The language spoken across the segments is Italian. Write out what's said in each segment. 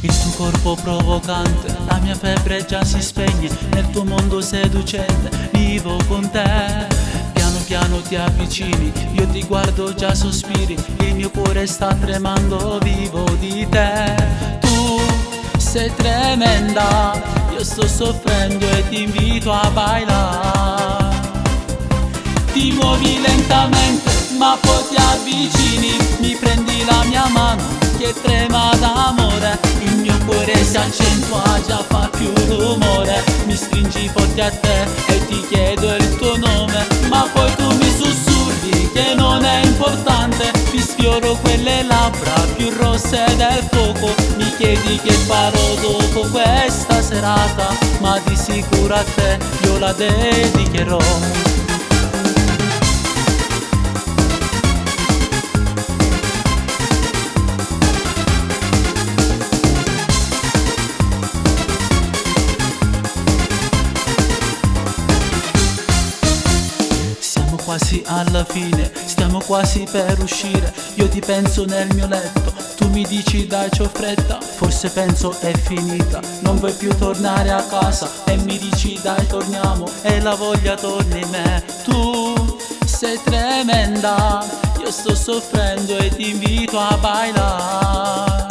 Il tuo corpo provocante, la mia febbre già si spegne. Nel tuo mondo seducente vivo con te. Piano piano ti avvicini, io ti guardo già sospiri. Il mio cuore sta tremando, vivo di te. Tu sei tremenda, io sto soffrendo e ti invito a ballare. Ti muovi lentamente ma poi ti avvicini, mi prendi la mia mano che trema d'amore. Il mio cuore si accentua, già fa più rumore. Mi stringi forte a te e ti chiedo il tuo nome, ma poi tu mi sussurri che non è importante. Ti sfioro quelle labbra più rosse del fuoco. Mi chiedi che farò dopo questa serata, ma di sicuro a te io la dedicherò. Quasi alla fine, stiamo quasi per uscire. Io ti penso nel mio letto, tu mi dici dai c'ho fretta. Forse penso è finita, non vuoi più tornare a casa. E mi dici dai torniamo e la voglia torna in me. Tu sei tremenda, io sto soffrendo e ti invito a ballare.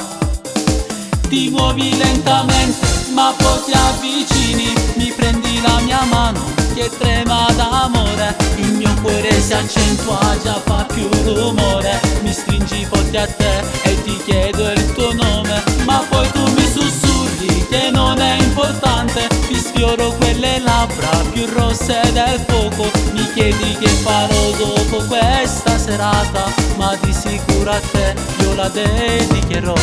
Ti muovi lentamente ma poi ti avvicini, mi prendi la mia mano che trema d'amore. Il mio cuore si accentua, già fa più rumore. Mi stringi forte a te e ti chiedo il tuo nome, ma poi tu mi sussurri che non è importante. Ti sfioro quelle labbra più rosse del fuoco. Mi chiedi che farò dopo questa serata, ma di sicuro a te io la dedicherò.